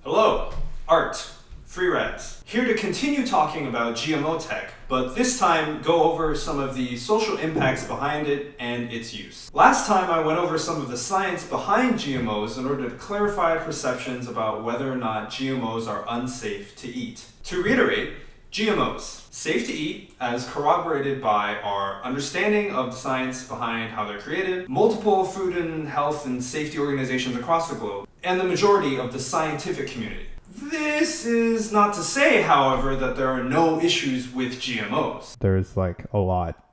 Hello, Art, Free Reds, here to continue talking about GMO tech, but this time go over some of the social impacts behind it and its use. Last time I went over some of the science behind GMOs in order to clarify perceptions about whether or not GMOs are unsafe to eat. To reiterate, GMOs, safe to eat as corroborated by our understanding of the science behind how they're created, multiple food and health and safety organizations across the globe, and the majority of the scientific community. This is not to say, however, that there are no issues with GMOs. There's a lot.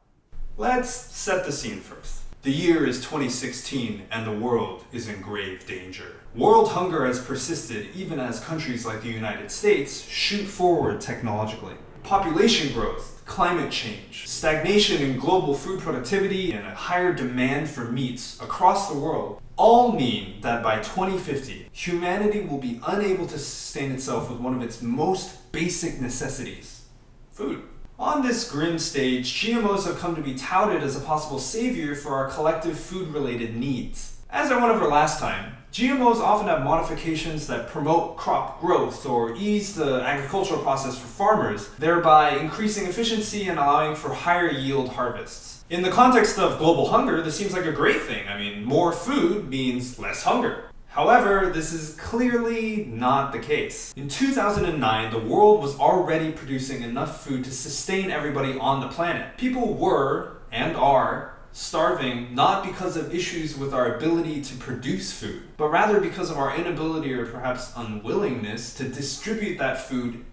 Let's set the scene first. The year is 2016 and the world is in grave danger. World hunger has persisted even as countries like the United States shoot forward technologically. Population growth, climate change, stagnation in global food productivity, and a higher demand for meats across the world all mean that by 2050, humanity will be unable to sustain itself with one of its most basic necessities: food. On this grim stage, GMOs have come to be touted as a possible savior for our collective food-related needs. As I went over last time, GMOs often have modifications that promote crop growth or ease the agricultural process for farmers, thereby increasing efficiency and allowing for higher yield harvests. In the context of global hunger, this seems like a great thing. More food means less hunger. However, this is clearly not the case. In 2009, the world was already producing enough food to sustain everybody on the planet. People were, and are, starving not because of issues with our ability to produce food, but rather because of our inability or perhaps unwillingness to distribute that food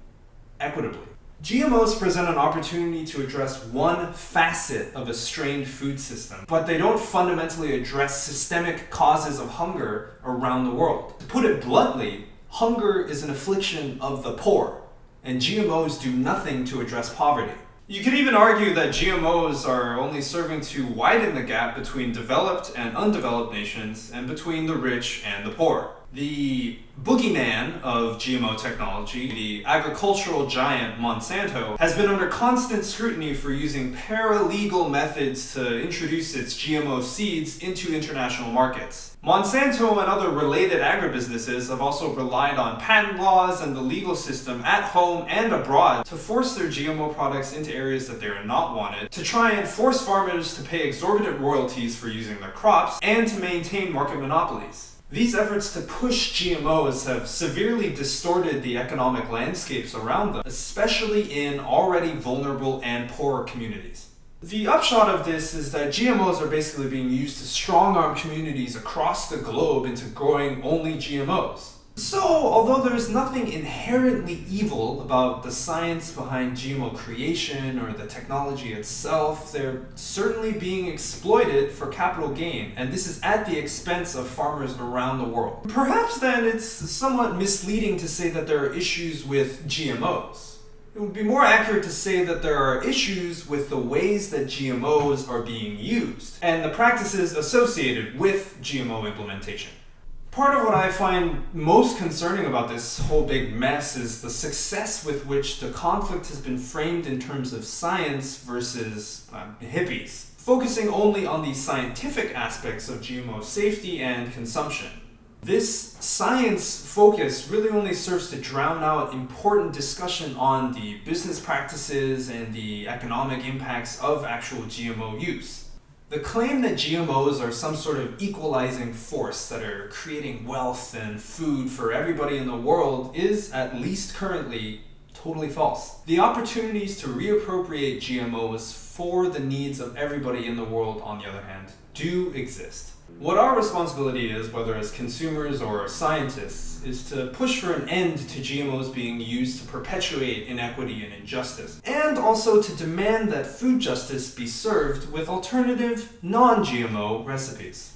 equitably. GMOs present an opportunity to address one facet of a strained food system, but they don't fundamentally address systemic causes of hunger around the world. To put it bluntly, hunger is an affliction of the poor, and GMOs do nothing to address poverty. You could even argue that GMOs are only serving to widen the gap between developed and undeveloped nations and between the rich and the poor. The boogeyman of GMO technology, the agricultural giant Monsanto, has been under constant scrutiny for using paralegal methods to introduce its GMO seeds into international markets. Monsanto and other related agribusinesses have also relied on patent laws and the legal system at home and abroad to force their GMO products into areas that they are not wanted, to try and force farmers to pay exorbitant royalties for using their crops, and to maintain market monopolies. These efforts to push GMOs have severely distorted the economic landscapes around them, especially in already vulnerable and poorer communities. The upshot of this is that GMOs are basically being used to strong-arm communities across the globe into growing only GMOs. So, although there's nothing inherently evil about the science behind GMO creation or the technology itself, they're certainly being exploited for capital gain, and this is at the expense of farmers around the world. Perhaps then it's somewhat misleading to say that there are issues with GMOs. It would be more accurate to say that there are issues with the ways that GMOs are being used and the practices associated with GMO implementation. Part of what I find most concerning about this whole big mess is the success with which the conflict has been framed in terms of science versus hippies, focusing only on the scientific aspects of GMO safety and consumption. This science focus really only serves to drown out important discussion on the business practices and the economic impacts of actual GMO use. The claim that GMOs are some sort of equalizing force that are creating wealth and food for everybody in the world is, at least currently, totally false. The opportunities to reappropriate GMOs for the needs of everybody in the world, on the other hand, do exist. What our responsibility is, whether as consumers or scientists, is to push for an end to GMOs being used to perpetuate inequity and injustice, and also to demand that food justice be served with alternative, non-GMO recipes.